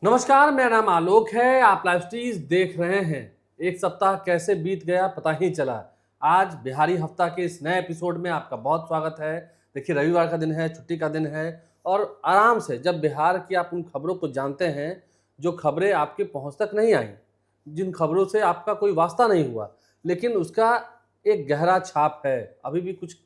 नमस्कार, मेरा नाम आलोक है। आप लाइव स्ट्रीज देख रहे हैं। एक सप्ताह कैसे बीत गया पता ही चला। आज बिहारी हफ्ता के इस नए एपिसोड में आपका बहुत स्वागत है। देखिए, रविवार का दिन है, छुट्टी का दिन है और आराम से जब बिहार की आप उन खबरों को जानते हैं जो खबरें आपके पहुंच तक नहीं आई, जिन खबरों से आपका कोई वास्ता नहीं हुआ, लेकिन उसका एक गहरा छाप है। अभी भी कुछ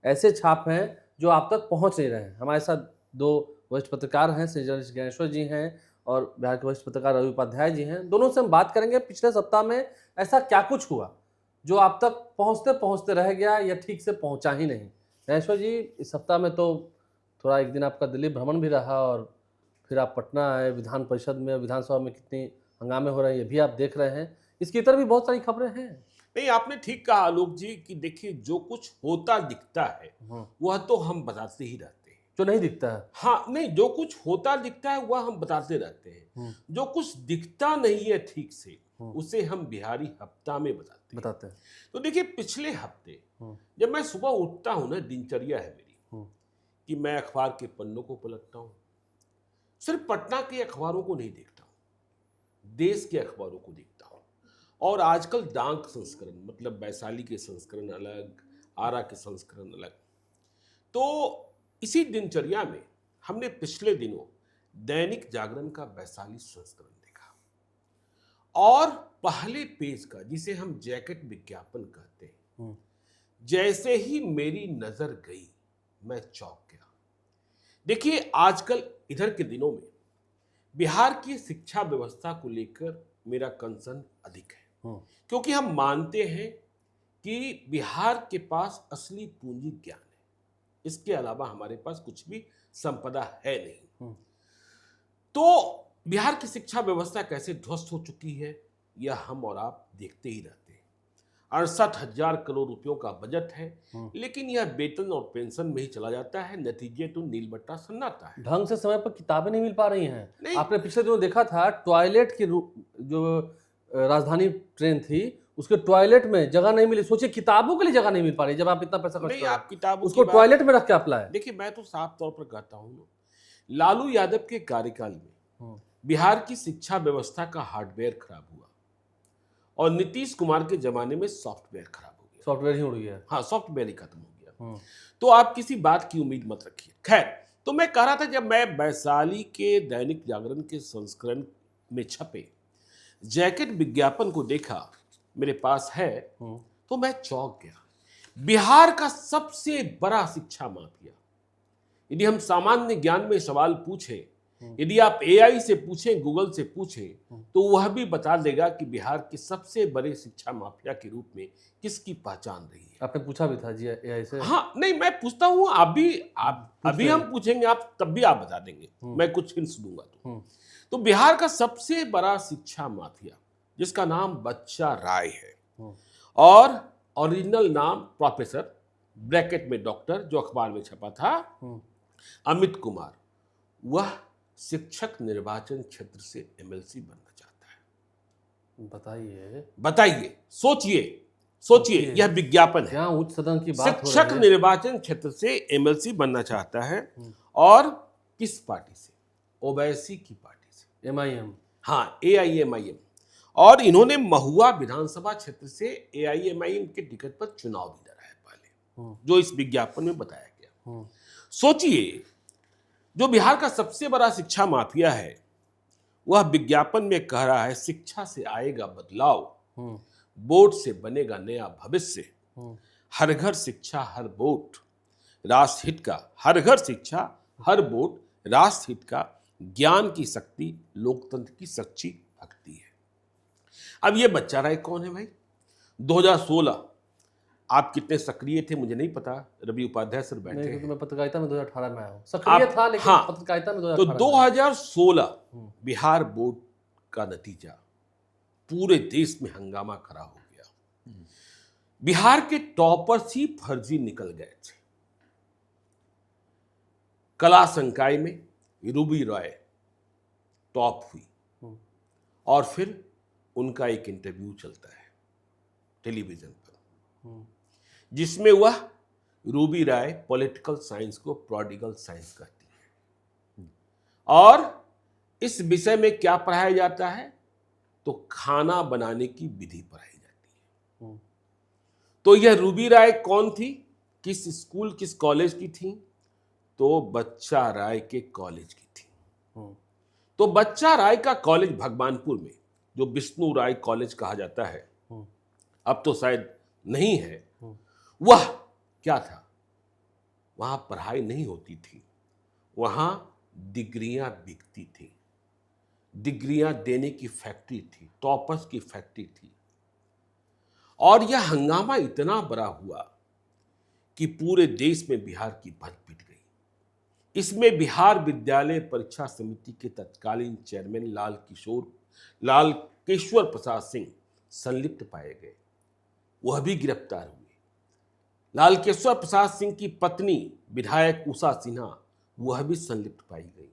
ऐसे छाप हैं जो आप तक पहुंच नहीं रहे हैं। हमारे साथ दो वरिष्ठ पत्रकार हैं, श्री ज्ञानेश्वर जी हैं और बिहार के वरिष्ठ पत्रकार रवि उपाध्याय जी हैं। दोनों से हम बात करेंगे पिछले सप्ताह में ऐसा क्या कुछ हुआ जो आप तक पहुंचते पहुंचते रह गया या ठीक से पहुंचा ही नहीं। ज्ञानेश्वर जी, इस सप्ताह में तो थोड़ा एक दिन आपका दिल्ली भ्रमण भी रहा और फिर आप पटना आए। विधान परिषद में, विधानसभा में कितनी हंगामे हो रहे हैं ये भी आप देख रहे हैं। इसकी इतर भी बहुत सारी खबरें हैं। नहीं, आपने ठीक कहा आलोक जी कि देखिए, जो कुछ होता दिखता है वह तो हम बताते ही रहते हैं। जो नहीं दिखता है, हाँ, नहीं, जो कुछ होता दिखता है वह हम बताते रहते हैं। जो कुछ दिखता नहीं है ठीक से उसे हम बिहारी हफ्ता में बताते हैं। तो देखिए, पिछले हफ्ते जब मैं सुबह उठता हूँ ना, दिनचर्या है मेरी कि मैं अखबार के पन्नों को पलटता हूँ। सिर्फ पटना के अखबारों को नहीं देखता हूँ, देश के अखबारों को देखता हूँ। और आजकल डाक संस्करण, मतलब वैशाली के संस्करण अलग, आरा के संस्करण अलग। तो इसी दिनचर्या में हमने पिछले दिनों दैनिक जागरण का वैशाली संस्करण देखा और पहले पेज का, जिसे हम जैकेट विज्ञापन कहते हैं, जैसे ही मेरी नजर गई मैं चौंक गया। देखिए, आजकल इधर के दिनों में बिहार की शिक्षा व्यवस्था को लेकर मेरा कंसर्न अधिक है, क्योंकि हम मानते हैं कि बिहार के पास असली पूंजी ज्ञान है। इसके अलावा हमारे पास कुछ भी संपदा है नहीं। तो बिहार की शिक्षा व्यवस्था कैसे ध्वस्त हो चुकी है यह हम और आप देखते ही रहते हैं। 68,000 करोड़ रुपयों का बजट है, लेकिन यह वेतन और पेंशन में ही चला जाता है। नतीजे तो नीलबट्टा सन्नाटा है। ढंग से समय पर किताबें नहीं मिल पा रही हैं। नहीं। आपने पिछले दिनों देखा था, टॉयलेट की जो राजधानी ट्रेन थी, उसके टॉयलेट में जगह नहीं मिली। सोचिए, किताबों के लिए जगह नहीं मिल पा रही। जब आप इतना पैसा खर्च नहीं, कर आप किताबों उसको की टॉयलेट में रख के आप लाए। देखिए, मैं तो साफ तौर पर कहता हूं ना, लालू यादव के कार्यकाल में बिहार की शिक्षा व्यवस्था का हार्डवेयर खराब हुआ और नीतीश कुमार के जमाने में सॉफ्टवेयर खराब हो गया। सॉफ्टवेयर ही उड़ गया। हाँ, सॉफ्टवेयर ही खत्म हो गया। तो आप किसी बात की उम्मीद मत रखिए। खैर, तो मैं कह रहा था, जब मैं वैशाली के दैनिक जागरण के संस्करण में छपे जैकेट विज्ञापन को देखा, मेरे पास है, तो मैं चौंक गया। बिहार का सबसे बड़ा शिक्षा माफिया, यदि हम सामान्य ज्ञान में सवाल पूछें, यदि आप एआई से पूछें, गूगल से पूछें, तो वह भी बता देगा कि बिहार के सबसे बड़े शिक्षा माफिया के रूप में किसकी पहचान रही है। आपने पूछा भी था जी एआई से? हाँ, नहीं, मैं पूछता हूं, अभी हम पूछेंगे, आप तब भी आप बता देंगे। मैं कुछ हिंट्स दूंगा तो बिहार का सबसे बड़ा शिक्षा माफिया, जिसका नाम बच्चा राय है और ओरिजिनल नाम प्रोफेसर ब्रैकेट में डॉक्टर, जो अखबार में छपा था, अमित कुमार, वह शिक्षक निर्वाचन क्षेत्र से एमएलसी बनना चाहता है। बताइए, सोचिए, यह विज्ञापन है। उच्च सदन की बात हो रही शिक्षक है। निर्वाचन क्षेत्र से एमएलसी बनना चाहता है और किस पार्टी से? ओवैसी की पार्टी से, एमआईएम। हाँ, एआईएमआईएम। और इन्होंने महुआ विधानसभा क्षेत्र से एआईएमआईएम के टिकट पर चुनाव भी लड़ा है पहले, जो इस विज्ञापन में बताया गया। सोचिए, जो बिहार का सबसे बड़ा शिक्षा माफिया है, वह विज्ञापन में कह रहा है शिक्षा से आएगा बदलाव, बोर्ड से बनेगा नया भविष्य, हर घर शिक्षा हर वोट, राष्ट्रहित का, हर घर शिक्षा हर वोट, राष्ट्रहित का, ज्ञान की शक्ति लोकतंत्र की सच्ची भक्ति है। अब ये बच्चा राय कौन है भाई? 2016 आप कितने सक्रिय थे मुझे नहीं पता, रवि उपाध्याय सर बैठे हैं। क्योंकि मैं पत्रकारिता में 2018 में आया हूं। सक्रिय था, लेकिन हाँ, पत्रकारिता में 2018 तो 2016 बिहार बोर्ड का नतीजा, पूरे देश में हंगामा खड़ा हो गया। बिहार के टॉपर्स ही फर्जी निकल गए थे। कला संकाय में रूबी रॉय टॉप हुई और फिर उनका एक इंटरव्यू चलता है टेलीविजन पर, जिसमें वह रूबी राय पॉलिटिकल साइंस को प्रोडिगल साइंस कहती है और इस विषय में क्या पढ़ाया जाता है? तो खाना बनाने की विधि पढ़ाई जाती है। तो यह रूबी राय कौन थी, किस स्कूल किस कॉलेज की थी? तो बच्चा राय के कॉलेज की थी। तो बच्चा राय का कॉलेज भगवानपुर में, जो विष्णु राय कॉलेज कहा जाता है, अब तो शायद नहीं है, वह क्या था? वहां पढ़ाई नहीं होती थी, वहां डिग्रियां बिकती थी, डिग्रियां देने की फैक्ट्री थी, टॉपर्स की फैक्ट्री थी। और यह हंगामा इतना बड़ा हुआ कि पूरे देश में बिहार की भज पिट गई। इसमें बिहार विद्यालय परीक्षा समिति के तत्कालीन चेयरमैन लाल केश्वर प्रसाद सिंह संलिप्त पाए गए, वह भी गिरफ्तार हुए। लाल केश्वर प्रसाद सिंह की पत्नी विधायक उषा सिन्हा, वह भी संलिप्त पाई गई।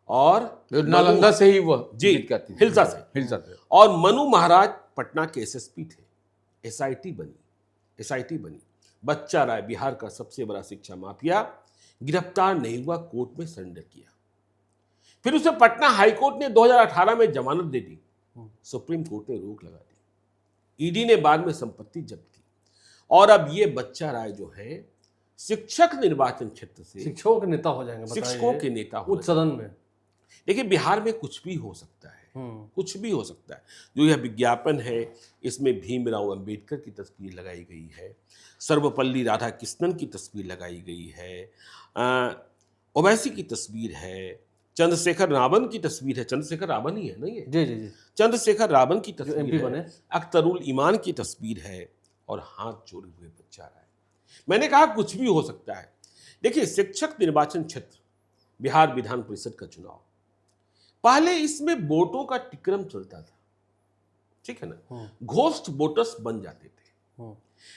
और नालंदा से ही वह जी, हिल्सा से। और मनु महाराज पटना के एसएसपी थे। एसआईटी बनी। बच्चा राय, बिहार का सबसे बड़ा शिक्षा माफिया, गिरफ्तार नहीं हुआ, कोर्ट में सरेंडर किया। फिर उसे पटना हाईकोर्ट ने 2018 में जमानत दे दी, सुप्रीम कोर्ट ने रोक लगा दी, ईडी ने बाद में संपत्ति जब्त की। और अब ये बच्चा राय जो है शिक्षक निर्वाचन क्षेत्र से शिक्षकों के नेता हो जाएंगे, शिक्षकों के नेता हो उच्च सदन में। देखिए, बिहार में कुछ भी हो सकता है, कुछ भी हो सकता है। जो यह विज्ञापन है, इसमें भीमराव अंबेडकर की तस्वीर लगाई गई है, सर्वपल्ली राधाकृष्णन की तस्वीर लगाई गई है, ओवैसी की तस्वीर है, चंद्रशेखर रावण की तस्वीर है। चंद्रशेखर रावण ही है ना ये? जी। चंद्रशेखर रावण की तस्वीर MP है, बने। अख्तरुल ईमान की तस्वीर है, और हाथ जोड़े हुए बच्चा राय। मैंने कहा कुछ भी हो सकता है। देखिए, शिक्षक निर्वाचन क्षेत्र, बिहार विधान परिषद का चुनाव, पहले इसमें वोटों का टिक्रम चलता था, ठीक है ना, घोस्ट वोटर्स बन जाते थे।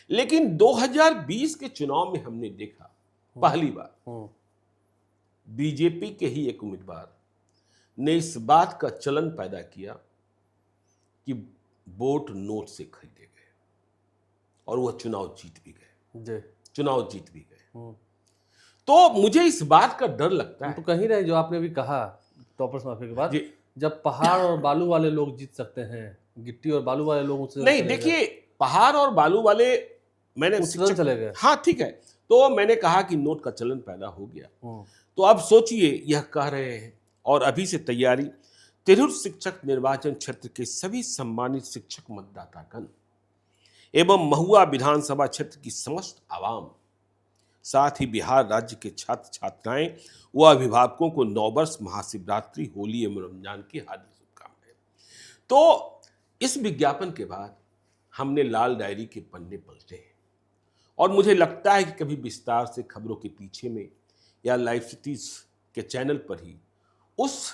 लेकिन 2020 के चुनाव में हमने देखा पहली बार बीजेपी के ही एक उम्मीदवार ने इस बात का चलन पैदा किया कि वोट नोट से खरीदे गए, और वह चुनाव जीत भी गए। तो मुझे इस बात का डर लगता है। तो कहीं रहे जो आपने भी कहा टॉपर्स माफिया के बाद, जब पहाड़ और बालू वाले लोग जीत सकते हैं, गिट्टी और बालू वाले लोग उससे नहीं। देखिए, पहाड़ और बालू वाले, मैंने चले गए। हाँ, ठीक है। तो मैंने कहा कि नोट का चलन पैदा हो गया। तो अब सोचिए, यह कह रहे हैं, और अभी से तैयारी। तिरहुत शिक्षक निर्वाचन क्षेत्र के सभी सम्मानित शिक्षक मतदातागण एवं महुआ विधानसभा क्षेत्र की समस्त आवाम, साथ ही बिहार राज्य के छात्र छात्राएं व अभिभावकों को नववर्ष, महाशिवरात्रि, होली एवं रमजान की हार्दिक शुभकामनाएं। तो इस विज्ञापन के बाद हमने लाल डायरी के पन्ने पलटे हैं, और मुझे लगता है कि कभी विस्तार से खबरों के पीछे में या लाइव सिटीज के चैनल पर ही उस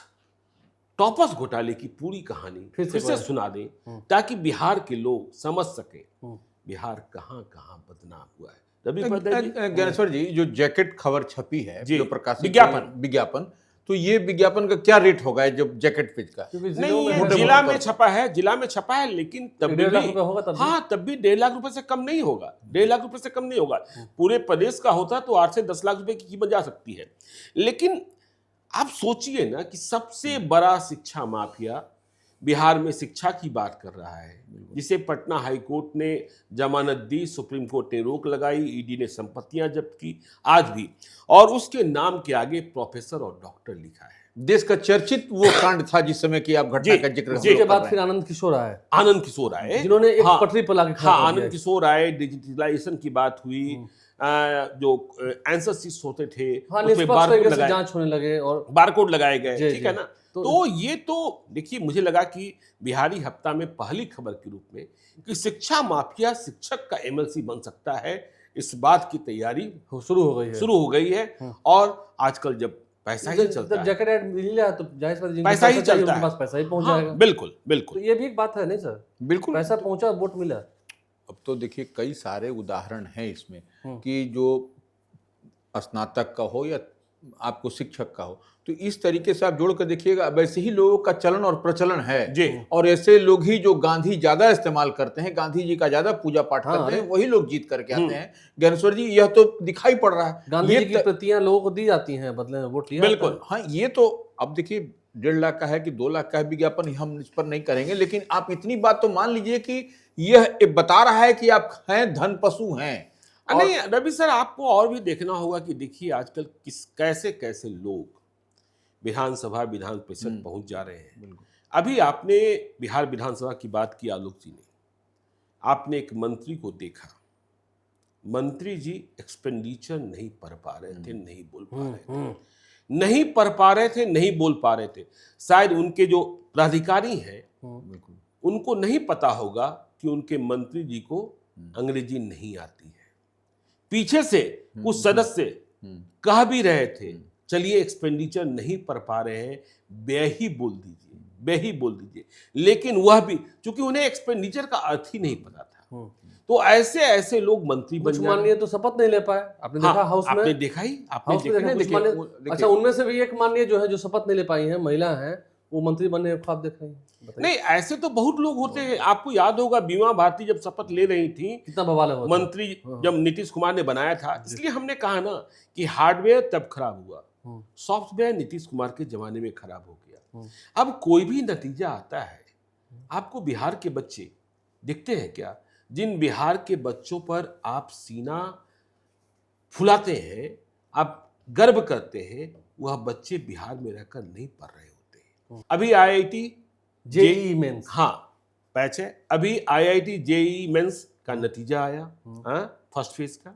टॉपर्स घोटाले की पूरी कहानी फिर से सुना दें, ताकि बिहार के लोग समझ सकें बिहार कहां कहां बदनाम हुआ है। ज्ञानेश्वर जी, जो जैकेट खबर छपी है, जो प्रकाशित विज्ञापन, तो ये विज्ञापन का क्या रेट होगा जब जैकेट पेज का? नहीं, ये जिला में छपा है, लेकिन तब भी 1.5 लाख रुपए से कम नहीं होगा। 1.5 लाख रुपए से कम नहीं होगा। पूरे प्रदेश का होता तो 8 से 10 लाख रुपए की कीमत जा सकती है। लेकिन आप सोचिए ना कि सबसे बड़ा शिक्षा माफिया बिहार में शिक्षा की बात कर रहा है, जिसे पटना हाईकोर्ट ने जमानत दी, सुप्रीम कोर्ट ने रोक लगाई, ईडी ने संपत्तियां जब्त की आज भी, और उसके नाम के आगे प्रोफेसर और डॉक्टर लिखा है। देश का चर्चित वो कांड था जिस समय की आप घटना का जिक्र उसके बाद फिर आनंद किशोर आए, जिन्होंने एक पटरी पर लाके खड़ा किया। आनंद किशोर आए, डिजिटलाइजेशन की बात हुई, जो आंसर शीट्स होते थे उसमें जांच होने लगे और बारकोड लगाए गए, ठीक है ना। तो ये तो देखिए, मुझे लगा कि बिहारी हफ्ता में पहली खबर के रूप में कि शिक्षा माफिया शिक्षक का एमएलसी बन सकता है, इस बात की तैयारी शुरू हो गई है। और आजकल जब पैसा ही चलता है, जैकेट ऐड मिल जाए तो जाहिर सी बात पैसा ही चलता है, पैसा ही पहुंच जाएगा। बिल्कुल। तो ये भी एक बात है नहीं सर? बिल्कुल, पैसा पहुंचा, वोट मिला। अब तो देखिए, कई सारे उदाहरण हैं इसमें कि जो स्नातक का हो या आपको शिक्षक का हो, तो इस तरीके से आप जोड़ कर देखिएगा, वैसे ही लोगों का चलन और प्रचलन है जी। और ऐसे लोग ही जो गांधी ज्यादा इस्तेमाल करते हैं, गांधी जी का ज्यादा पूजा पाठ करते हैं, वही लोग जीत करके आते हैं। ज्ञानेश्वर जी, यह तो दिखाई पड़ रहा है। गांधी जी की प्रतियां लोगों को दी जाती हैं, बदले में वोट लिया। बिल्कुल, हाँ, ये तो अब देखिए, 1.5 लाख का है कि 2 लाख का है विज्ञापन, हम इस पर नहीं करेंगे, लेकिन आप इतनी बात तो मान लीजिए कि यह बता रहा है कि आप हैं धन पशु हैं। नहीं रवि सर, आपको और भी देखना होगा कि देखिए आजकल कैसे कैसे लोग विधानसभा विधान परिषद पहुंच जा रहे हैं। अभी आपने बिहार विधानसभा की बात की आलोक जी ने, आपने एक मंत्री को देखा, मंत्री जी एक्सपेंडिचर नहीं पढ़ पा रहे थे, नहीं बोल पा रहे थे, नहीं पढ़ पा रहे थे, नहीं बोल पा रहे थे। शायद उनके जो पदाधिकारी हैं उनको नहीं पता होगा कि उनके मंत्री जी को अंग्रेजी नहीं आती है। पीछे से कुछ सदस्य कह भी रहे थे चलिए एक्सपेंडिचर नहीं पढ़ पा रहे हैं, व्यय ही बोल दीजिए, व्यय ही बोल दीजिए, लेकिन वह भी चूंकि उन्हें एक्सपेंडिचर का अर्थ ही नहीं पता था। तो ऐसे ऐसे लोग मंत्री बन जाए। माननीय तो शपथ नहीं ले पाए, आपने देखा हाउस में, आपने देखा ही, आपने देखा। अच्छा, उनमें से भी एक माननीय जो है जो शपथ नहीं ले पाई है, महिला है, वो मंत्री बनने के ख्वाब देख रही है। नहीं, ऐसे तो बहुत लोग होते हैं। आपको याद होगा बीमा भारती जब शपथ ले रही थी, कितना बवाल है मंत्री जब नीतीश कुमार ने बनाया था। इसलिए हमने कहा ना कि हार्डवेयर तब खराब हुआ, सॉफ्टवेयर नीतीश कुमार के जमाने में खराब हो गया। अब कोई भी नतीजा आता है, आपको बिहार के बच्चे दिखते हैं क्या? जिन बिहार के बच्चों पर आप सीना फुलाते हैं, आप गर्व करते हैं, वह बच्चे बिहार में रहकर नहीं पढ़ रहे होते हैं। अभी आईआईटी जेईई मेंस, हाँ पैच है, अभी आईआईटी जेईई मेंस का नतीजा आया, फर्स्ट फेज का,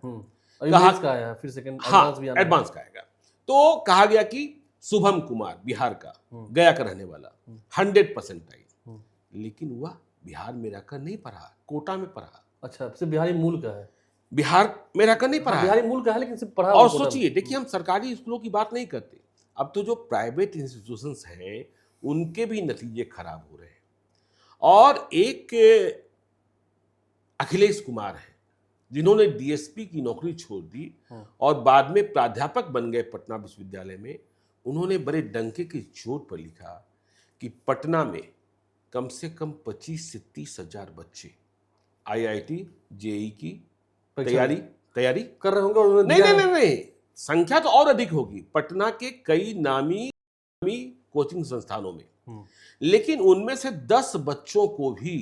का आया, फिर सेकंड एडवांस का आएगा। तो कहा गया कि शुभम कुमार बिहार का, गया का रहने वाला, 100% आई, लेकिन वह बिहार में रहकर नहीं पढ़ा, कोटा में पढ़ा। अच्छा, सिर्फ बिहारी मूल का है, बिहार में रहकर नहीं पढ़ा, बिहारी मूल का है, लेकिन सिर्फ पढ़ा। और सोचिए, देखिए हम सरकारी स्कूलों की बात नहीं करते, अब तो जो प्राइवेट इंस्टीट्यूशंस हैं उनके भी नतीजे खराब हो रहे हैं। और एक अखिलेश कुमार है जिन्होंने डीएसपी की नौकरी छोड़ दी और बाद में प्राध्यापक बन गए पटना विश्वविद्यालय में। उन्होंने बड़े डंके की चोट पर लिखा कि पटना में कम से कम 25 से 30 हजार बच्चे आईआईटी जेईई की तैयारी कर रहे होंगे। नहीं, संख्या तो और अधिक होगी पटना के कई नामी कोचिंग संस्थानों में, लेकिन उनमें से 10 बच्चों को भी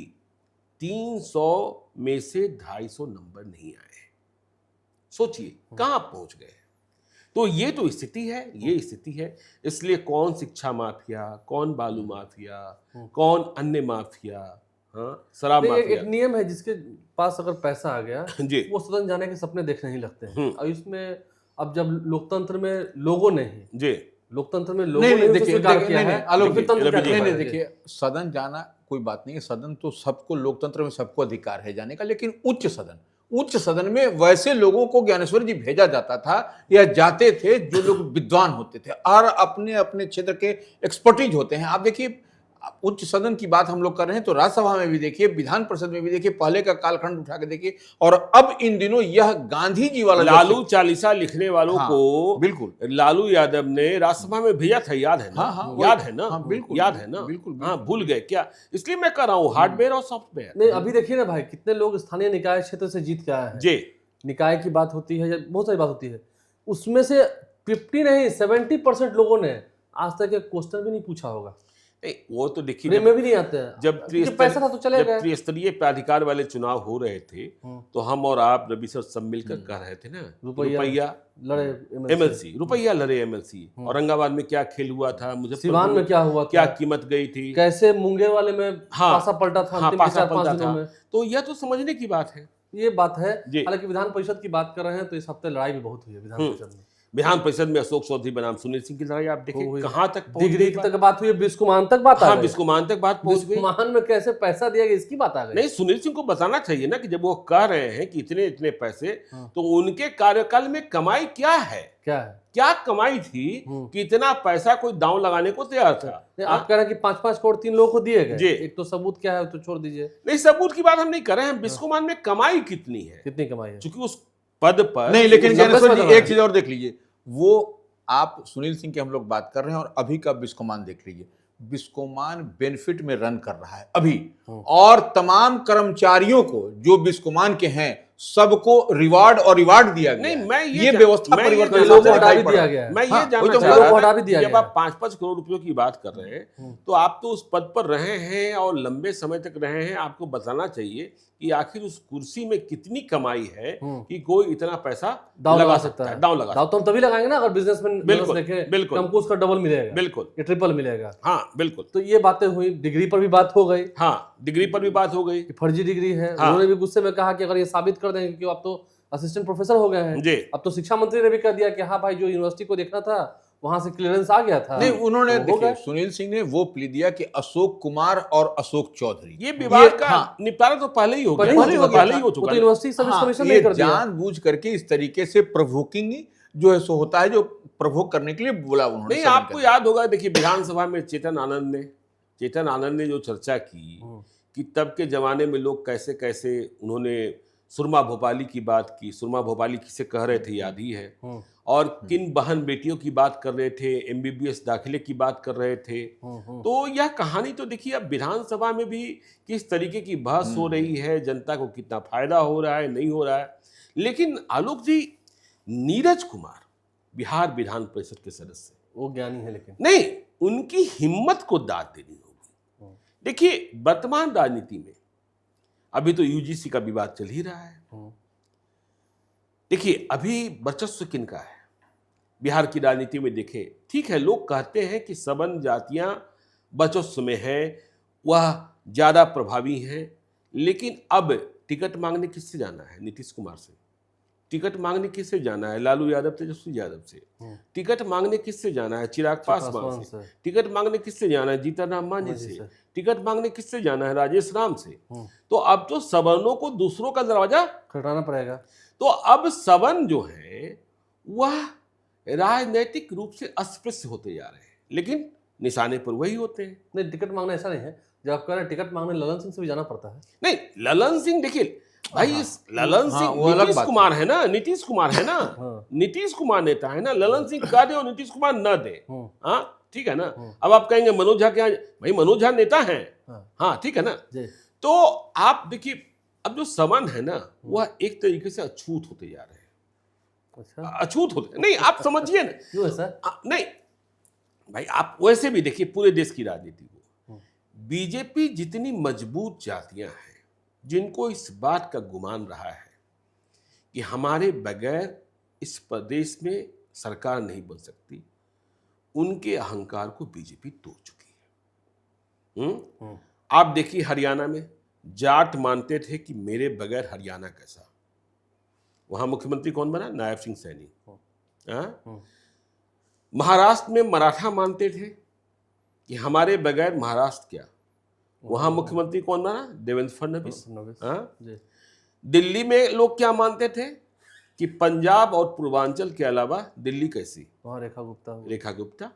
300 में से 250 नंबर नहीं आए। सोचिए कहां पहुंच गए। तो ये तो स्थिति है, ये स्थिति है। इसलिए कौन शिक्षा माफिया, कौन बालू माफिया, कौन अन्य माफिया, शराब माफिया। एक नियम है जिसके पास अगर पैसा आ गया जी, वो सदन जाने के सपने देखने ही लगते हैं। और इसमें अब जब लोकतंत्र में लोगों ने ही स्वीकार किया है। देखिए सदन जाना कोई बात नहीं है, सदन तो सबको, लोकतंत्र में सबको अधिकार है जाने का, लेकिन उच्च सदन में वैसे लोगों को ज्ञानेश्वर जी भेजा जाता था या जाते थे जो लोग विद्वान होते थे और अपने अपने क्षेत्र के एक्सपर्टीज होते हैं। आप देखिए उच्च सदन की बात हम लोग कर रहे हैं, तो राज्यसभा में भी देखिए, विधान परिषद में भी देखिए, पहले का कालखंड उठा के देखिए, और अब इन दिनों यह गांधी जी वाला लालू चालीसा लिखने वालों को बिल्कुल लालू यादव ने राज्यसभा में भेजा था, याद है ना? याद है ना? बिल्कुल याद है ना? बिल्कुल। हाँ, भूल गए क्या? इसलिए मैं कह रहा हूँ हार्डवेयर और सॉफ्टवेयर। नहीं, अभी देखिए ना भाई, कितने लोग स्थानीय निकाय क्षेत्र से जीत के आए हैं। जी, निकाय की बात होती है, बहुत सारी बात होती है, उसमें से 50 नहीं 70% लोगों ने आज तक एक क्वेश्चन भी नहीं पूछा होगा। वो तो देखिए में भी नहीं आते हैं। जब पैसा था तो चले गए। त्रिस्तरीय प्राधिकार वाले चुनाव हो रहे थे तो हम और आप रवि सर सब मिलकर कह रहे थे ना, रुपया लड़े एमएलसी, रुपया लड़े एमएलसी। औरंगाबाद में क्या खेल हुआ था, सिवान में क्या हुआ, क्या कीमत गई थी, कैसे मुंगेर वाले में पासा पलटा था, पासा पलटा था। तो यह तो समझने की बात है, ये बात है। हालांकि विधान परिषद की बात कर रहे हैं तो इस हफ्ते लड़ाई भी बहुत हुई है विधान परिषद में। विधान परिषद में अशोक चौधरी बनाम सुनील सिंह की लड़ाई आप देखिए कहां तक डिग्री तक बात हुई, बिस्कुमान तक बात आ गई। बिस्कुमान तक बात पहुंच गई। बिस्कुमान में कैसे पैसा दिया गया इसकी बात आ गई। नहीं, सुनील सिंह को बताना चाहिए ना कि जब वो कह रहे हैं कि इतने इतने पैसे, तो उनके कार्यकाल में कमाई क्या है, क्या कमाई थी कि इतना पैसा कोई दांव लगाने को तैयार था। आप कह रहे हैं कि 5-5 करोड़ 3 लोगों को दिए गए। एक तो सबूत क्या है तो छोड़ दीजिए। नहीं, सबूत की बात हम नहीं कर रहे हैं, बिस्कुमान में कमाई कितनी है, कितनी कमाई है, क्योंकि उस पद पर नहीं। लेकिन ज्ञानेश्वर जी एक चीज और देख लीजिए, वो आप सुनील सिंह की हम लोग बात कर रहे हैं और अभी का बिस्कोमान देख लीजिए। बिस्कोमान बेनिफिट में रन कर रहा है अभी, और तमाम कर्मचारियों को जो बिस्कोमान के हैं सबको रिवार्ड और रिवार्ड दिया गया नहीं, है। मैं ये व्यवस्था मैं ये परिवर्तन जानना लोगों को चाह हटा रहा भी था। दिया गया है। मैं ये हाँ, जानना वही तो चाह लोगों रहा को था हटा भी कि दिया जब गया आप 5-5 करोड़ रुपयों की बात कर रहे हैं तो आप तो उस पद पर रहे हैं और लंबे समय तक रहे हैं, आपको बताना चाहिए कि आखिर उस कुर्सी में कितनी कमाई है कि कोई इतना पैसा दाव लगा सकता है। दाव लगा दाव तो हम तभी लगाएंगे ना अगर बिजनेसमैन बिल्कुल, देखें, बिल्कुल। हमको उसका डबल मिलेगा, बिल्कुल, ये ट्रिपल मिलेगा। हाँ बिल्कुल, तो ये बातें हुई, डिग्री पर भी बात हो गई हाँ डिग्री पर भी बात हो गई कि फर्जी डिग्री है। हाँ। उन्होंने भी गुस्से में कहा कि अगर ये साबित कर देंगे कि आप तो असिस्टेंट प्रोफेसर हो गए हैं। जी। अब तो शिक्षा मंत्री ने भी कह दिया कि हाँ भाई, जो यूनिवर्सिटी को देखना था वहां से क्लियरेंस आ गया था। नहीं, उन्होंने तो हो देखिए गए। सुनील सिंह ने वो प्ली दिया कि अशोक कुमार और अशोक चौधरी ये विवाद का हाँ, निपटारा तो पहले ही हो गया, पहले ही हो पहले ही गया हो था। चुका वो तो है। यूनिवर्सिटी सर्विस हाँ, कमीशन ये ने कर दिया। जानबूझ करके इस तरीके से प्रवोकिंग जो है सो होता है, जो प्रवोक करने के लिए बोला उन्होंने। नहीं, सदन आपको के याद होगा, देखिए विधानसभा में चेतन आनंद ने जो चर्चा की कि तब के जमाने में लोग कैसे कैसे, उन्होंने सुरमा भोपाली की बात की। सुरमा भोपाली किसे कह रहे थे याद ही है, और किन बहन बेटियों की बात कर रहे थे, एमबीबीएस दाखिले की बात कर रहे थे। तो यह कहानी तो देखिए अब विधानसभा में भी किस तरीके की बहस हो रही है, जनता को कितना फायदा हो रहा है, नहीं हो रहा है। लेकिन आलोक जी, नीरज कुमार बिहार विधान परिषद के सदस्य, वो ज्ञानी है, लेकिन नहीं, उनकी हिम्मत को दाद देनी होगी। देखिए वर्तमान राजनीति में अभी तो यूजीसी का विवाद चल ही रहा है। देखिए अभी वर्चस्व किनका है बिहार की राजनीति में? देखें, ठीक है, लोग कहते हैं कि सवर्ण जातियां वर्चस्व में है, वह ज्यादा प्रभावी हैं, लेकिन अब टिकट मांगने किससे जाना है? नीतीश कुमार से। टिकट मांगने किससे जाना है? लालू यादव, तेजस्वी यादव से। टिकट मांगने किससे जाना है? चिराग पासवान से। टिकट मांगने किससे जाना है? जीतन राम मांझी से। टिकट मांगने किससे जाना है? राजेश राम से। तो अब तो सवर्णों को दूसरों का दरवाजा खटखटाना पड़ेगा। तो अब सवर्ण जो है वह राजनैतिक रूप से अस्पृश्य होते जा रहे हैं, लेकिन निशाने पर वही होते हैं। नहीं, टिकट मांगना ऐसा नहीं है। जब आप कह रहे हैं टिकट मांगने, ललन सिंह से भी जाना पड़ता है। नहीं, ललन सिंह, देखिए भाई, ललन सिंह वो अलग नीतीश बात कुमार है ना, नीतीश कुमार है ना, नीतीश कुमार नेता है ना। ललन सिंह कह दे और नीतीश कुमार न दे, हाँ ठीक है ना। अब आप कहेंगे मनोज झा क्या, भाई मनोज झा नेता है, हाँ ठीक है ना। तो आप देखिए अब जो सवर्ण है ना, वह एक तरीके से अछूत होते जा रहे हैं। अच्छा, अछूत होते नहीं, आप समझिए ना। क्यों है सर? नहीं भाई, आप वैसे भी देखिए पूरे देश की राजनीति को, बीजेपी जितनी मजबूत जातियां हैं जिनको इस बात का गुमान रहा है कि हमारे बगैर इस प्रदेश में सरकार नहीं बन सकती, उनके अहंकार को बीजेपी तोड़ चुकी है। आप देखिए हरियाणा में जाट मानते थे कि मेरे बगैर हरियाणा कैसा। वहां मुख्यमंत्री कौन बना? नायब सिंह सैनी। महाराष्ट्र में मराठा मानते थे कि हमारे बगैर महाराष्ट्र क्या। वहां मुख्यमंत्री कौन बना? देवेंद्र फडणवीस। दिल्ली में लोग क्या मानते थे कि पंजाब और पूर्वांचल के अलावा दिल्ली कैसी? वहाँ रेखा गुप्ता।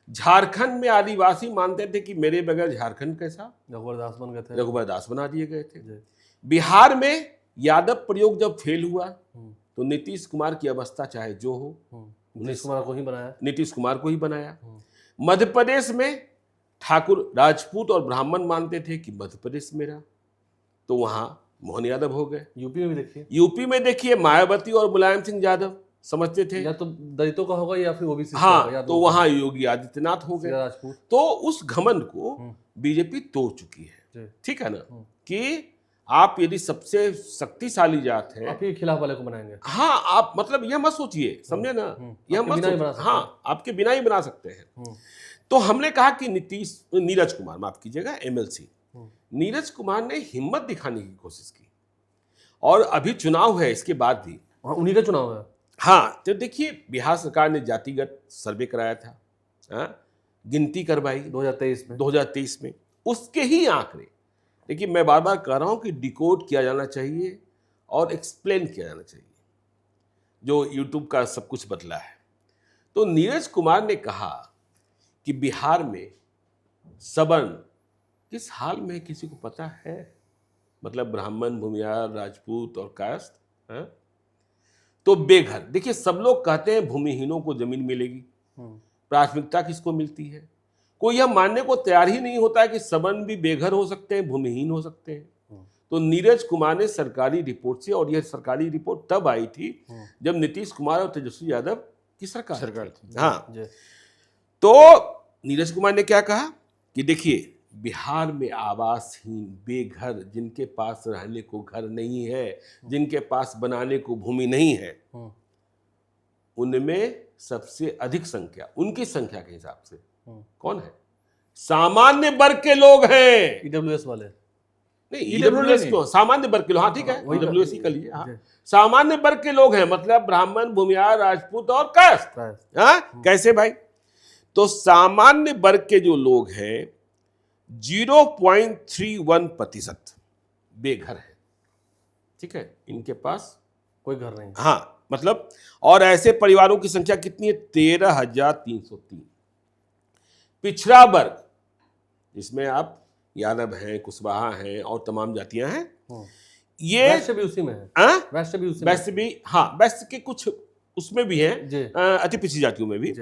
झारखंड में आदिवासी मानते थे कि मेरे बगैर झारखंड कैसा? रघुवर दास बन गए थे, रघुवर दास बना दिए गए थे। बिहार में यादव प्रयोग जब फेल हुआ तो नीतीश कुमार की अवस्था चाहे जो हो, नीतीश कुमार को ही बनाया। नीतीश कुमार को ही बनाया। मध्य प्रदेश में ठाकुर, राजपूत और ब्राह्मण मानते थे कि मध्य प्रदेश मेरा, तो वहां मोहन यादव हो गए। यूपी में देखिए मायावती और मुलायम सिंह यादव समझते थे या तो दलितों का होगा या फिर ओबीसी। हाँ, तो वहां योगी आदित्यनाथ हो गए। राजपूत। तो उस घमंड को बीजेपी तोड़ चुकी है, ठीक है ना, कि आप यदि सबसे शक्तिशाली जात है, आपके खिलाफ वाले को बनाएंगे। हाँ, आप मतलब यह मत सोचिए, समझे ना, यह मत सोचिए, हाँ आपके बिना ही बना सकते हैं। तो हमने कहा कि नीरज कुमार, माफ कीजिएगा, एमएलसी नीरज कुमार ने हिम्मत दिखाने की कोशिश की, और अभी चुनाव है, इसके बाद भी उन्हीं का चुनाव है। हाँ, तो देखिए बिहार सरकार ने जातिगत सर्वे कराया था, गिनती करवाई 2023 में, उसके ही आंकड़े। देखिए मैं बार बार कह रहा हूं कि डिकोड किया जाना चाहिए और एक्सप्लेन किया जाना चाहिए, जो यूट्यूब का सब कुछ बदला है। तो नीरज कुमार ने कहा कि बिहार में सवर्ण किस हाल में किसी को पता है? मतलब ब्राह्मण, भूमिहार, राजपूत और कायस्थ, तो बेघर। देखिए सब लोग कहते हैं भूमिहीनों को जमीन मिलेगी, प्राथमिकता किसको मिलती है? कोई यह मानने को तैयार ही नहीं होता है कि सवर्ण भी बेघर हो सकते हैं, भूमिहीन हो सकते हैं। तो नीरज कुमार ने सरकारी रिपोर्ट से, और यह सरकारी रिपोर्ट तब आई थी जब नीतीश कुमार और तेजस्वी यादव की सरकार थी। हाँ, तो नीरज कुमार ने क्या कहा कि देखिए, बिहार में आवासहीन, बेघर, जिनके पास रहने को घर नहीं है, जिनके पास बनाने को भूमि नहीं है, उनमें सबसे अधिक संख्या, उनकी संख्या के हिसाब से कौन है? सामान्य वर्ग के लोग हैं। ईडब्ल्यूएस वाले नहीं, ईडब्ल्यूएस क्यों? सामान्य वर्ग के लोग, हाँ ठीक है, ईडब्ल्यूएस ही कर लीजिए। हाँ, सामान्य वर्ग के लोग हैं, मतलब ब्राह्मण, भूमिहार, राजपूत और कायस्थ। हाँ, कैसे भाई? तो सामान्य वर्ग के जो लोग हैं 0.31% बेघर है, ठीक है, इनके पास कोई घर नहीं। हाँ, मतलब, और ऐसे परिवारों की संख्या कितनी है? 13,303। पिछड़ा वर्ग, जिसमें आप यादव हैं, कुशवाहा हैं और तमाम जातियां हैं, ये वैश्य भी उसी में है। वैश्य भी उसी में, वैश्य भी, हाँ, वैश्य के कुछ उसमें भी हैं, अति पिछड़ी जातियों में भी।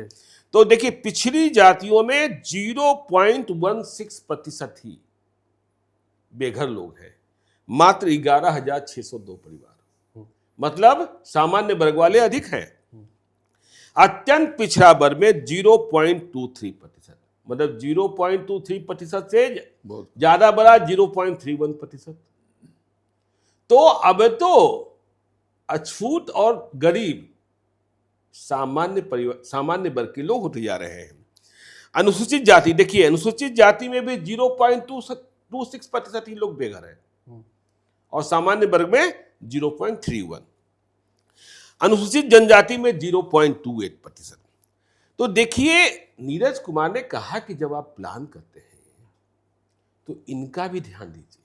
तो देखिए, पिछड़ी जातियों में 0.16% ही बेघर लोग हैं, मात्र 11,602 परिवार, मतलब सामान्य वर्ग वाले अधिक हैं। अत्यंत पिछड़ा वर्ग में 0.23%, मतलब 0.23% से ज्यादा बड़ा 0.31%। तो अब तो अछूत और गरीब सामान्य वर्ग के लोग होते जा रहे हैं। अनुसूचित जाति, देखिए, अनुसूचित जाति में भी 0.26% ही लोग बेघर हैं, और सामान्य वर्ग में 0.31, अनुसूचित जनजाति में 0.28%। तो देखिए, नीरज कुमार ने कहा कि जब आप प्लान करते हैं तो इनका भी ध्यान दीजिए।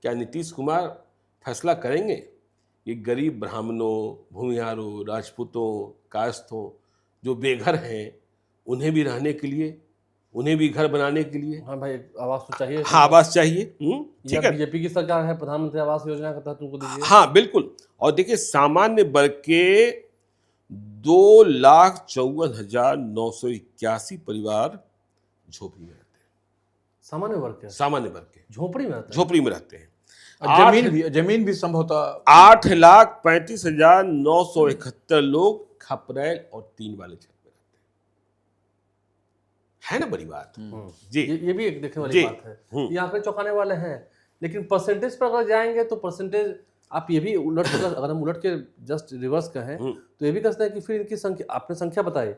क्या नीतीश कुमार फैसला करेंगे कि गरीब ब्राह्मणों, भूमिहारों, राजपूतों, कायस्थों जो बेघर हैं, उन्हें भी रहने के लिए, उन्हें भी घर बनाने के लिए, हाँ भाई, आवास तो चाहिए। हाँ, आवास चाहिए। ठीक है, बीजेपी की सरकार है, प्रधानमंत्री आवास योजना के तहत उनको दीजिए। हाँ बिल्कुल। और देखिए, सामान्य वर्ग के 2,54,981 परिवार झोपड़ी में रहते हैं। सामान्य वर्ग के, सामान्य वर्ग के झोपड़ी में रहते हैं। झोपड़ी में रहते हैं। जमीन भी संभवतः 8,35,971 लोग खपरैल और 3 वाले क्षेत्र में रहते हैं। है ना बड़ी बात? जी, ये भी एक देखने वाली बात है। ये आंकड़े चौंकाने वाले हैं, लेकिन परसेंटेज पर अगर जाएंगे तो परसेंटेज आप ये भी उलट, अगर हम उलट के जस्ट रिवर्स कहें तो ये भी कह सकते हैं कि फिर इनकी संख्या, आपने संख्या बताई,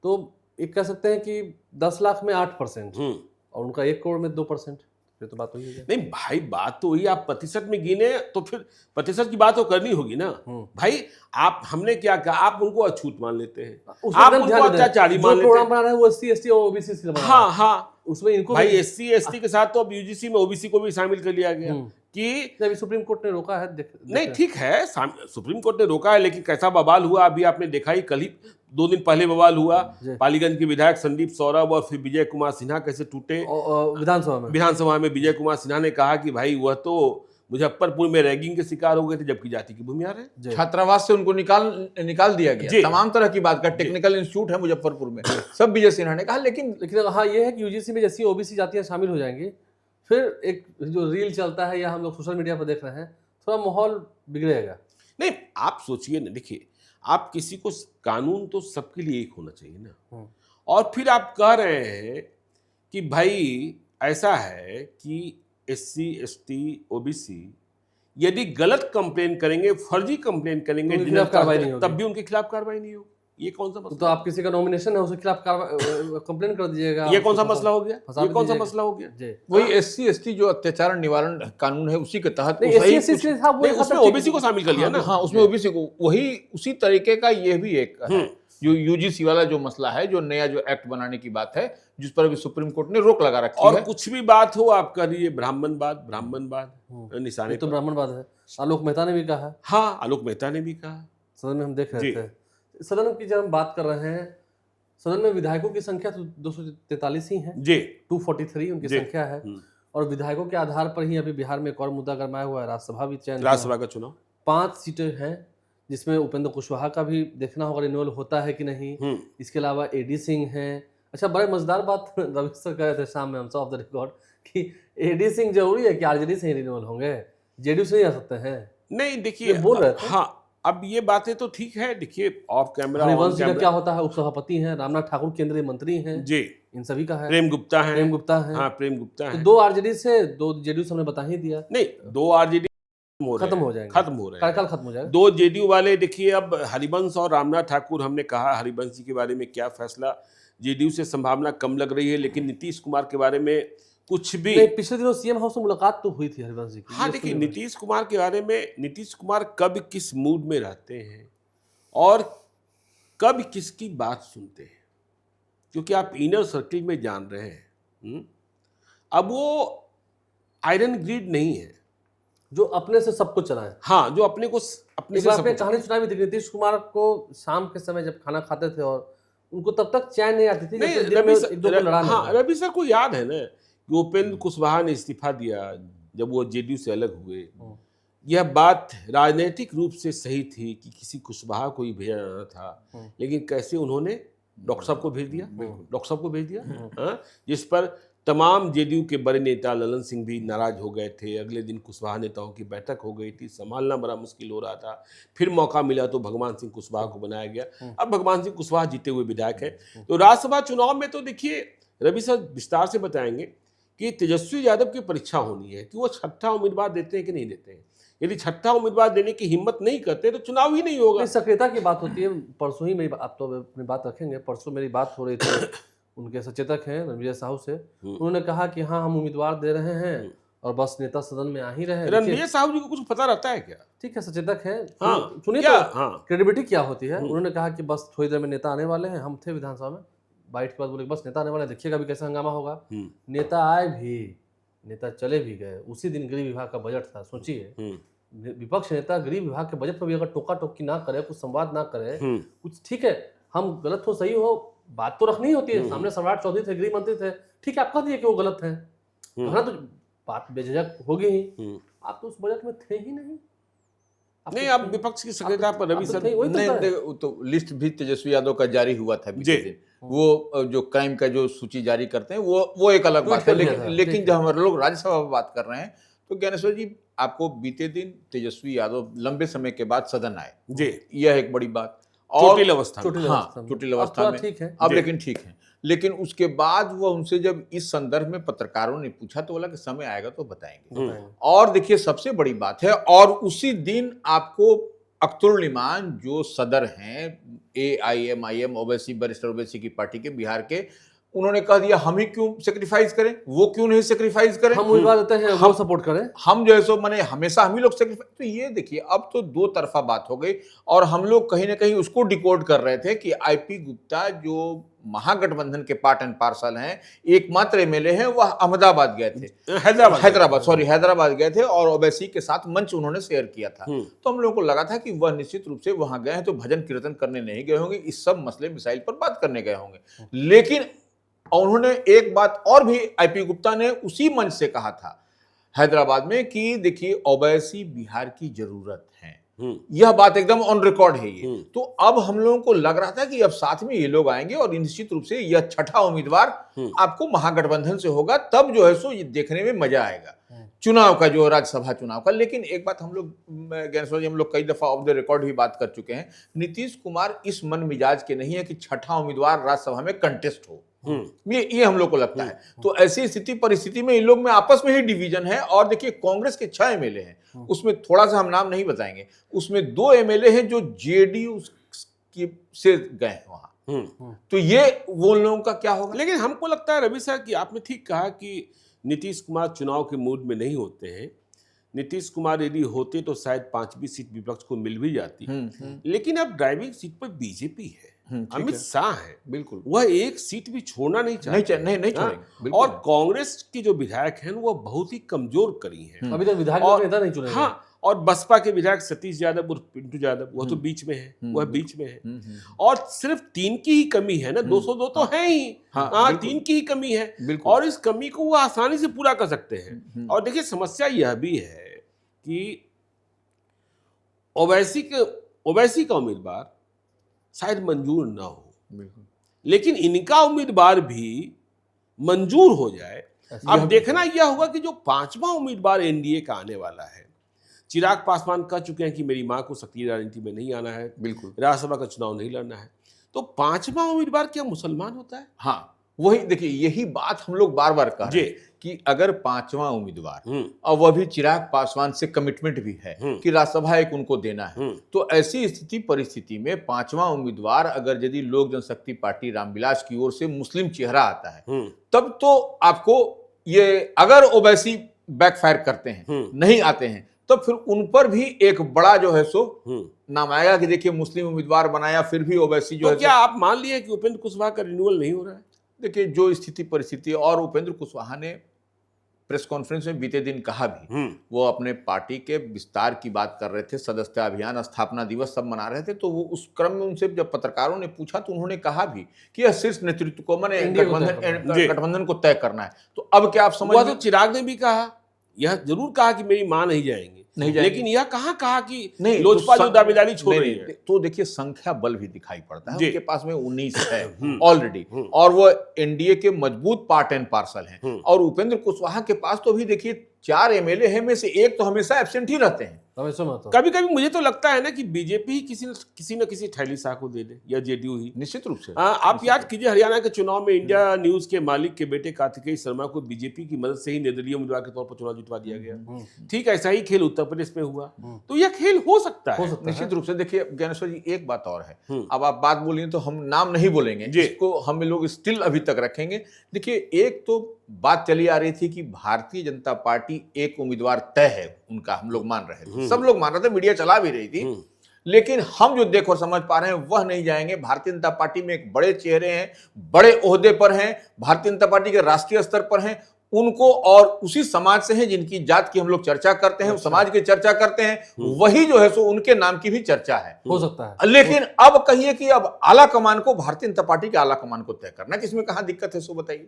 तो एक कह सकते हैं कि 10 लाख में 8% और उनका 1 करोड़ में 2%। फिर तो बात वही है। नहीं भाई, बात तो वही, आप प्रतिशत में गिने तो फिर प्रतिशत की बात तो करनी होगी ना भाई। आप, हमने क्या कहा, आप उनको अछूत मान लेते हैं, आप उनको अत्याचारी मान लेते हैं। प्रोग्राम बना रहा है वो SC ST और OBC से बना रहा है। हाँ हाँ, उसमें इनको भाई SC ST के साथ तो अब UGC में OBC को भी शामिल कर लिया गया कि अभी सुप्रीम कोर्ट ने रोका है। नहीं, ठीक है, सुप्रीम कोर्ट ने रोका है, लेकिन कैसा बवाल हुआ अभी आपने देखा ही, कल ही 2 दिन पहले बवाल हुआ। पालीगंज के विधायक संदीप सौरभ और फिर विजय कुमार सिन्हा कैसे टूटे विधानसभा में। विजय कुमार सिन्हा ने कहा कि भाई वह तो मुजफ्फरपुर में रैगिंग के शिकार हो गए थे, जबकि जाति की भूमिहार है। छात्रावास से उनको निकाल दिया गया। तमाम तरह की बात का टेक्निकल इंस्टीट्यूट है मुजफ्फरपुर में, सब विजय सिन्हा ने कहा। लेकिन हाँ, ये है कि UGC में जैसी OBC जातियां शामिल हो जाएंगी, फिर एक जो रील चलता है या हम लोग सोशल मीडिया पर देख रहे हैं, थोड़ा माहौल बिगड़ेगा। नहीं, आप सोचिए ना, देखिए, आप किसी को, कानून तो सबके लिए एक होना चाहिए ना। और फिर आप कह रहे हैं कि भाई ऐसा है कि SC ST OBC यदि गलत कंप्लेन करेंगे, फर्जी कंप्लेन करेंगे, तब भी उनके खिलाफ कार्रवाई नहीं होगी। ये कौन सा मसला? तो आप किसी का नॉमिनेशन है, उसके खिलाफ कंप्लेन कर दीजिएगा। ये कौन सा मसला हो गया? ये कौन सा मसला हो गया? वही SC ST जो अत्याचार निवारण कानून है उसी के तहत उसमें OBC को शामिल कर लिया ना। हाँ, उसमें OBC को, वही उसी तरीके का ये भी एक है जो UGC वाला जो मसला है, जो नया जो एक्ट बनाने की बात है, जिस पर अभी सुप्रीम कोर्ट ने रोक लगा रखी है। और कुछ भी बात हो, आप कर रही ब्राह्मणवाद निशाने तो ब्राह्मणवाद है। आलोक मेहता ने भी कहा। हाँ, आलोक मेहता ने भी कहा। सदन में हम देख रहे थे, सदन की जब हम बात कर रहे हैं, सदन में विधायकों की संख्या तो 243 ही है जी, 243 उनकी संख्या है। और विधायकों के आधार पर ही अभी बिहार में एक और मुद्दा गरमाया हुआ है, राज्यसभा भी चयन, राज्यसभा का चुनाव। 5 सीटें हैं, जिसमें उपेंद्र कुशवाहा का भी देखना होगा रिन्यूअल होता है कि नहीं। इसके अलावा AD सिंह हैं। अच्छा, बड़े मजेदार बात रवि सर कह रहे थे शाम में, हम ऑफ द रिकॉर्ड, कि एडी सिंह जरूरी है कि आरजेडी से ही रिन्यूअल होंगे, जेडीयू से नहीं आ सकते हैं। नहीं देखिए, बोल रहे थे। हाँ, अब ये बातें तो ठीक है। देखिए ऑफ कैमरा, हरिवंश जी का क्या होता है, उपसभापति हैं, रामनाथ ठाकुर केंद्रीय मंत्री हैं जी, इन सभी का है, प्रेम गुप्ता है, प्रेम गुप्ता है, हाँ प्रेम गुप्ता तो है। 2 आरजेडी से 2 जेडीयू से हमने बता ही दिया। नहीं, 2 आरजेडी खत्म हो जाएंगे, खत्म हो रहे हैं, कार्यकाल खत्म हो जाएगा। 2 जेडीयू वाले। देखिए अब हरिवंश और रामनाथ ठाकुर, हमने कहा हरिवंश जी के बारे में क्या फैसला, जेडीयू से संभावना कम लग रही है, लेकिन नीतीश कुमार के बारे में कुछ भी नहीं, पिछले दिनों सीएम हाउस में मुलाकात तो हुई थी हरिवंश जी की। हाँ देखिए, नीतीश कुमार के बारे में, नीतीश कुमार कब किस मूड में रहते हैं और कब किसकी बात सुनते हैं, क्योंकि आप इनर सर्किल में जान रहे हैं। अब वो आयरन ग्रिड नहीं है जो अपने से सब कुछ चलाए। हाँ, जो अपने को अपने से सब कुछ। कहानी सुनाई भी थी, नीतीश कुमार को शाम के समय जब खाना खाते थे और उनको तब तक चैन नहीं आती थी। नहीं, रवि सर को याद है ना कि उपेंद्र कुशवाहा ने इस्तीफा दिया जब वो जेडीयू से अलग हुए। यह बात राजनीतिक रूप से सही थी कि किसी कुशवाहा को ही भेजा जाना था, लेकिन कैसे उन्होंने डॉक्टर साहब को भेज दिया, डॉक्टर साहब को भेज दिया, जिस पर तमाम जेडीयू के बड़े नेता ललन सिंह भी नाराज हो गए थे। अगले दिन कुशवाहा नेताओं की बैठक हो गई थी, संभालना बड़ा मुश्किल हो रहा था। फिर मौका मिला तो भगवान सिंह कुशवाहा को बनाया गया। अब भगवान सिंह कुशवाहा जीते हुए विधायक हैं। तो राज्यसभा चुनाव में तो देखिए रवि सर विस्तार से बताएंगे कि तेजस्वी यादव की परीक्षा होनी है कि वो छठा उम्मीदवार देते हैं कि नहीं देते हैं। यदि छठा उम्मीदवार देने की हिम्मत नहीं करते तो चुनाव ही नहीं होगा। सक्रियता की बात होती है। परसों ही मेरी, आप तो अपनी बात रखेंगे, परसों मेरी बात हो रही थी उनके सचेतक हैं रणविजय साहू से। उन्होंने कहा कि हाँ, हम उम्मीदवार दे रहे हैं और बस नेता सदन में आ ही रहे हैं। रणविजय साहू जी को कुछ पता रहता है क्या? ठीक है, सचेतक है, हाँ, सुनिए क्या? तो हाँ, क्रेडिबिलिटी क्या होती है। उन्होंने कहा कि बस थोड़ी देर में नेता आने वाले हैं। हम थे विधानसभा में, बाइट के बाद बोले बस नेता आने वाले हैं, देखिएगा अभी कैसा हंगामा होगा। नेता आए भी, नेता चले भी गए। उसी दिन गृह विभाग का बजट था। सोचिए, विपक्ष नेता गृह विभाग के बजट पर भी अगर टोका टोकी ना करे, कुछ संवाद ना करे, कुछ, ठीक है, हम गलत हो सही हो, बात तो रखनी होती है। सामने सम्राट चौधरी थे, गृह मंत्री थे, ठीक है, आप कह दिए कि वो गलत है, तो बात बेझिझक होगी ही। आप तो उस बजट में थे ही नहीं। नहीं, अब विपक्ष की सक्रियता पर रवि सर नहीं, तो लिस्ट भी तेजस्वी यादव का जारी हुआ था बीते दिन। वो जो क्राइम का जो सूची जारी करते हैं वो एक अलग बात है। लेकिन जब हम लोग राज्यसभा में बात कर रहे हैं तो ज्ञानेश्वर जी, आपको बीते दिन तेजस्वी यादव लंबे समय के बाद सदन आए जी, यह एक बड़ी बात। चोटिल अवस्था में ठीक है अब, लेकिन ठीक है। लेकिन उसके बाद वो उनसे जब इस संदर्भ में पत्रकारों ने पूछा तो बोला कि समय आएगा तो बताएंगे। और देखिए, सबसे बड़ी बात है, और उसी दिन आपको अख्तरुल इमान जो सदर हैं AIMIM ओवैसी, बैरिस्टर ओवैसी की पार्टी के बिहार के, उन्होंने कह दिया हम ही क्यों सेक्रीफाइस करें, वो क्यों नहीं सेक्रीफाइस करें, हम उम्मीदवार देते हैं, हम सपोर्ट करें, हम जो है सो माने हमेशा हम ही लोग सेक्रीफाइस। तो ये देखिए, अब तो दो तरफा बात हो गई। और हम लोग कहीं ना कहीं उसको डिकोड कर रहे थे कि IP गुप्ता जो महागठबंधन के पार्ट एंड पार्सल हैं, एकमात्र MLA हैं, वह अहमदाबाद गए थे, हैदराबाद गए थे और ओवैसी के साथ मंच उन्होंने शेयर किया था। तो हम लोगों को लगा था कि वह निश्चित रूप से वहां गए हैं तो भजन कीर्तन करने नहीं गए होंगे, इस सब मसले मिसाइल पर बात करने गए होंगे। लेकिन उन्होंने एक बात और भी IP गुप्ता ने उसी मंच से कहा था हैदराबाद में कि देखिए, ओवैसी बिहार की जरूरत है। यह बात एकदम ऑन रिकॉर्ड है ये। तो अब हम लोगों को लग रहा था कि अब साथ में ये लोग आएंगे और निश्चित रूप से यह छठा उम्मीदवार आपको महागठबंधन से होगा, तब जो है सो ये देखने में मजा आएगा चुनाव का, जो राज्यसभा चुनाव का। लेकिन एक बात हम लोग कई दफा ऑफ द रिकॉर्ड भी बात कर चुके हैं, नीतीश कुमार इस मन मिजाज के नहीं है कि छठा उम्मीदवार राज्यसभा में कंटेस्ट हो। ये हम लोग को लगता है। तो ऐसी स्थिति परिस्थिति में इन लोग में आपस में ही डिवीजन है। और देखिए, कांग्रेस के 6 MLA हैं, उसमें थोड़ा सा हम नाम नहीं बताएंगे, उसमें 2 MLA हैं जो JDU से गए हैं वहां। तो ये वो लोगों का क्या होगा। लेकिन हमको लगता है रवि साहब कि आपने ठीक कहा कि नीतीश कुमार चुनाव के मूड में नहीं होते हैं। नीतीश कुमार यदि होते तो शायद 5वीं सीट विपक्ष को मिल भी जाती। लेकिन अब ड्राइविंग सीट पर बीजेपी है, अमित शाह है, बिल्कुल, वह एक सीट भी छोड़ना नहीं चाहते, नहीं छोड़ेंगे। और कांग्रेस की जो विधायक हैं वह बहुत ही कमजोर करी हैं, अभी तक विधायक नेता नहीं चुने। हाँ, और बसपा के विधायक सतीश यादव और पिंटू यादव, वह तो बीच में है, वह बीच में है। और सिर्फ 3 की ही कमी है ना, 202 तो है ही, 3 की ही कमी है, और इस कमी को वो आसानी से पूरा कर सकते हैं। और देखिए, समस्या यह भी है कि ओवैसी का उम्मीदवार शायद मंजूर ना हो, लेकिन इनका उम्मीदवार भी मंजूर हो जाए। अब देखना यह होगा कि जो 5वां उम्मीदवार एनडीए का आने वाला है, चिराग पासवान कह चुके हैं कि मेरी मां को सक्रिय राजनीति में नहीं आना है, बिल्कुल राज्यसभा का चुनाव नहीं लड़ना है, तो 5वां उम्मीदवार क्या मुसलमान होता है? हाँ, वही देखिए, यही बात हम लोग बार बार कह रहे हैं कि अगर 5वां उम्मीदवार और वह भी चिराग पासवान से कमिटमेंट भी है कि राज्यसभा एक उनको देना है, तो ऐसी स्थिति परिस्थिति में 5वां उम्मीदवार अगर यदि लोक जनशक्ति पार्टी रामविलास की ओर से मुस्लिम चेहरा आता है, तब तो आपको ये, अगर ओवैसी बैकफायर करते हैं, नहीं आते हैं, तो फिर उन पर भी एक बड़ा जो है सो नाम आएगा कि देखिए मुस्लिम उम्मीदवार बनाया, फिर भी ओवैसी जो तो है। क्या आप मान लिए कि उपेंद्र कुशवाहा का रिन्यूअल नहीं हो रहा है? देखिए, जो स्थिति परिस्थिति, और उपेंद्र कुशवाहा ने प्रेस कॉन्फ्रेंस में बीते दिन कहा भी, वो अपने पार्टी के विस्तार की बात कर रहे थे, सदस्यता अभियान, स्थापना दिवस सब मना रहे थे, तो वो उस क्रम में उनसे जब पत्रकारों ने पूछा तो उन्होंने कहा भी कि यह शीर्ष नेतृत्व को, माने गठबंधन को तय करना है। तो अब क्या आप समझ, तो चिराग ने भी कहा, यह जरूर कहा कि मेरी मां नहीं जाएंगी, लेकिन यह कहा कि नहीं, लोजपा जो दावेदारी छोड़ रही है। तो देखिए, संख्या बल भी दिखाई पड़ता है, उनके पास में 19 है ऑलरेडी, और वो एनडीए के मजबूत पार्ट एंड पार्सल हैं। और उपेंद्र कुशवाहा के पास तो भी देखिए 4 एमएलए हैं, में से एक तो हमेशा एब्सेंट ही रहते हैं। कभी कभी मुझे तो लगता है ना कि बीजेपी ही किसी न किसी थैली शाह को दे दे, या जेडीयू ही। निश्चित रूप से आप याद कीजिए, हरियाणा के चुनाव में इंडिया न्यूज के मालिक के बेटे कार्तिकेय शर्मा को बीजेपी की मदद से ही निर्दलीय उम्मीदवार के तौर पर चुनाव जितवा दिया गया। ठीक, ऐसा ही खेल उत्तर प्रदेश में हुआ, तो यह खेल हो सकता है निश्चित रूप से। देखिए ज्ञानेश्वर जी, एक बात और है, अब आप बात बोलिए तो हम नाम नहीं बोलेंगे, जिसको हम लोग स्टिल अभी तक रखेंगे। देखिए, एक तो बात चली आ रही थी कि भारतीय जनता पार्टी एक उम्मीदवार तय है उनका, हम लोग मान रहे थे, सब लोग मान रहे थे, मीडिया चला भी रही थी, लेकिन हम जो देख और समझ पा रहे हैं वह नहीं जाएंगे। भारतीय जनता पार्टी में एक बड़े चेहरे हैं, बड़े ओहदे पर हैं, भारतीय जनता पार्टी के राष्ट्रीय स्तर पर हैं, उनको, और उसी समाज से हैं जिनकी जात की हम लोग चर्चा करते हैं, समाज की चर्चा करते हैं, वही जो है सो उनके नाम की भी चर्चा है, हो सकता है। लेकिन अब कहिए कि अब आला कमान को, भारतीय जनता पार्टी के आला कमान को तय करना, किसमें कहां दिक्कत है, सो बताइए।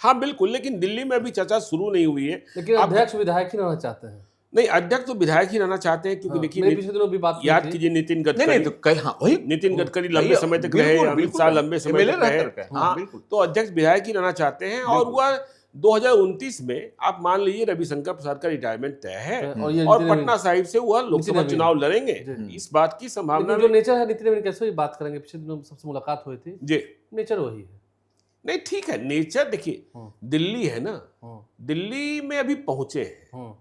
हाँ बिल्कुल, लेकिन दिल्ली में अभी चर्चा शुरू नहीं हुई है। लेकिन अध्यक्ष विधायक ही रहना चाहते हैं। नहीं, अध्यक्ष तो विधायक ही रहना चाहते हैं, क्योंकि देखिए पिछले दिनों भी बात याद कीजिए, नितिन गडकरी, नितिन गडकरी लंबे समय तक रहे, अमित शाह लंबे समय तक रहे, हाँ, तो अध्यक्ष विधायक ही रहना चाहते हैं। और वह 2029 में आप मान लीजिए रविशंकर प्रसाद का रिटायरमेंट तय है, और पटना साहिब से वह लोकसभा चुनाव लड़ेंगे, इस बात की संभावना। जो नेचर है, नितिन नवीन कैसे बात करेंगे, पिछले दिनों सबसे मुलाकात हुई थी जी, नेचर वही है। नहीं ठीक है, नेचर देखिए, दिल्ली है ना, दिल्ली में अभी पहुंचे हैं,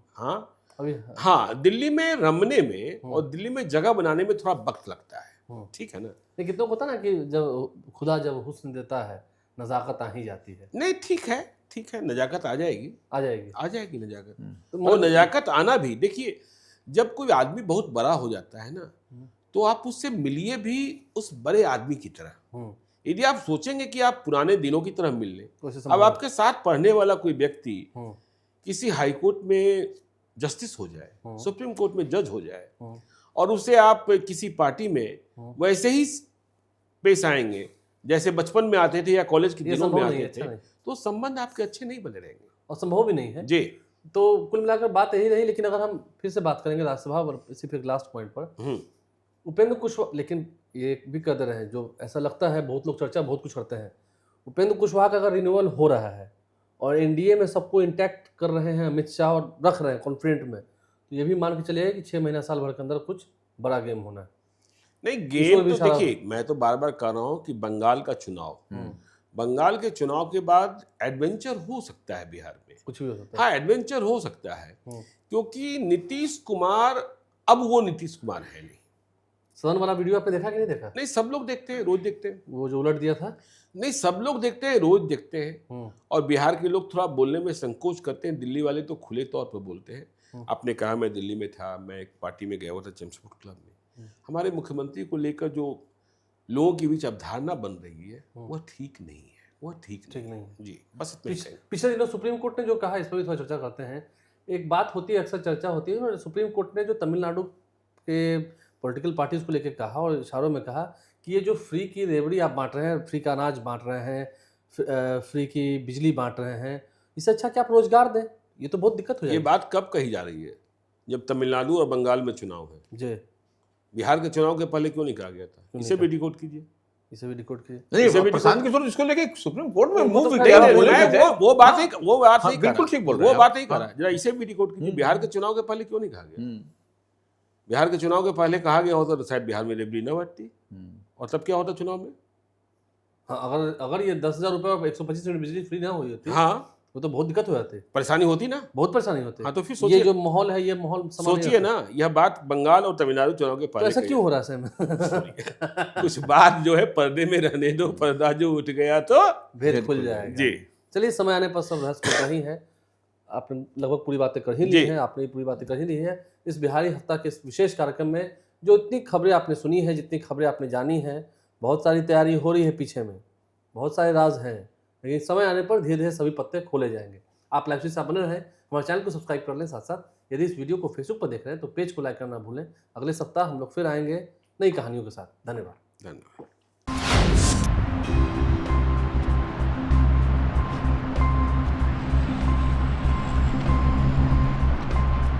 हाँ, दिल्ली में रमने में और दिल्ली में जगह बनाने में थोड़ा वक्त लगता है, ठीक है ना। लेकिन तो होता ना कि जब खुदा जब हुस्न देता है, नजाकत आ ही जाती है। नहीं ठीक है, ठीक है, नजाकत आ जाएगी, आ जाएगी, आ जाएगी नजाकत। और नजाकत आना भी, देखिए जब कोई आदमी बहुत बड़ा हो जाता है ना, तो आप उससे मिलिए भी उस बड़े आदमी की तरह। यदि आप सोचेंगे कि आप पुराने दिनों की तरह मिल लें, अब आपके साथ पढ़ने वाला कोई व्यक्ति किसी हाई कोर्ट में जस्टिस हो जाए, सुप्रीम कोर्ट में जज हो जाए, और उसे आप किसी पार्टी में वैसे ही पेश आएंगे जैसे बचपन में आते थे या कॉलेज के दिनों में आते थे, तो संबंध आपके अच्छे नहीं बने रहेंगे, और संभव भी नहीं है जी। तो कुल मिलाकर बात यही रही। लेकिन अगर हम फिर से बात करेंगे राज्यसभा और इसी फिर लास्ट पॉइंट पर, उपेंद्र कुशवाहा, लेकिन ये भी कर दे रहे हैं, जो ऐसा लगता है बहुत लोग चर्चा बहुत कुछ करते हैं, उपेंद्र कुशवाहा का अगर रिन्यूअल हो रहा है और एनडीए में सबको इंटैक्ट कर रहे हैं अमित शाह और रख रहे हैं कॉन्फिडेंट में, तो ये भी मान के चलिए कि 6 महीना साल भर के अंदर कुछ बड़ा गेम होना है। नहीं, गेम तो देखिए, मैं तो बार बार कह रहा हूँ कि बंगाल का चुनाव, बंगाल के चुनाव के बाद एडवेंचर हो सकता है बिहार में, कुछ भी हो सकता है। हाँ, एडवेंचर हो सकता है, क्योंकि नीतीश कुमार अब वो नीतीश कुमार है नहीं। सदन वाला वीडियो आपने देखा कि नहीं देखा? नहीं, सब लोग देखते हैं, रोज देखते हैं। वो जो उलट दिया था, नहीं, सब लोग देखते हैं, रोज देखते हैं। और बिहार के लोग थोड़ा बोलने में संकोच करते हैं, दिल्ली वाले तो खुले तौर पर बोलते हैं। आपने कहा मैं दिल्ली में था, मैं एक पार्टी में गया हुआ था, चेम्सफोर्ड क्लब में। हमारे मुख्यमंत्री को लेकर जो लोगों के बीच अवधारणा बन रही है वह ठीक नहीं है, वह ठीक नहीं है जी। बस पिछले दिनों सुप्रीम कोर्ट ने जो कहा, इस पर भी थोड़ा चर्चा करते हैं। एक बात होती है, अक्सर चर्चा होती है, सुप्रीम कोर्ट ने जो तमिलनाडु के पॉलिटिकल पार्टीज को लेकर कहा और इशारों में कहा कि ये जो फ्री की रेवड़ी आप बांट रहे हैं, फ्री का अनाज बांट रहे हैं, फ्री की बिजली बांट रहे हैं, इससे अच्छा कि आप रोजगार दें। ये तो बहुत दिक्कत हो जाएगी। ये बात कब कही जा रही है? जब तमिलनाडु और बंगाल में चुनाव है जी। बिहार के चुनाव के पहले क्यों नहीं कहा गया था? इसे भी डिकोड कीजिए। इसे भी डिकोड कीजिए। नहीं, प्रशांत किशोर इसको लेके सुप्रीम कोर्ट में वो तो मूव खैर किया, नहीं, बोले मैं थे। वो बात ही बिल्कुल ठीक बोल रहे वो हैं बात आप। ही करा जरा इसे भी रिकॉर्ड कीजिए। बिहार के चुनाव के पहले क्यों नहीं कहा गया? हम्म, बिहार के चुनाव के पहले कहा गया होता तो शायद बिहार में रेबड़ी न बढ़ती, और तब क्या होता चुनाव में? हाँ, अगर ये 10,000 रुपये और 125 यूनिट बिजली फ्री ना हुई होती, हाँ, वो तो बहुत दिक्कत हो जाती, परेशानी होती ना। बहुत परेशानी होती। हाँ, तो फिर ये सोचिए, जो माहौल है, ये माहौल समझ नहीं सोचिए आता। ना, यह बात बंगाल और तमिलनाडु चुनाव के तो पहले ऐसा कही। क्यों हो रहा है सर? कुछ बात जो है पर्दे में रहने दो, पर्दा जो उठ गया तो भेद खुल जाएगा। जी। चलिए, समय आने पर सब रहस्य खुलता ही है। आपने लगभग पूरी बातें कर ही ली जी। हैं, आपने पूरी बातें कर ही ली है। इस बिहारी हफ्ता के इस विशेष कार्यक्रम में जो इतनी खबरें आपने सुनी है, जितनी खबरें आपने जानी हैं, बहुत सारी तैयारी हो रही है पीछे में, बहुत सारे राज हैं, लेकिन समय आने पर धीरे धीरे सभी पत्ते खोले जाएंगे। आप लाइव से बने रहें, हमारे चैनल को सब्सक्राइब कर लें। साथ साथ यदि इस वीडियो को फेसबुक पर देख रहे हैं तो पेज को लाइक करना भूलें। अगले सप्ताह हम लोग फिर आएंगे नई कहानियों के साथ। धन्यवाद। धन्यवाद।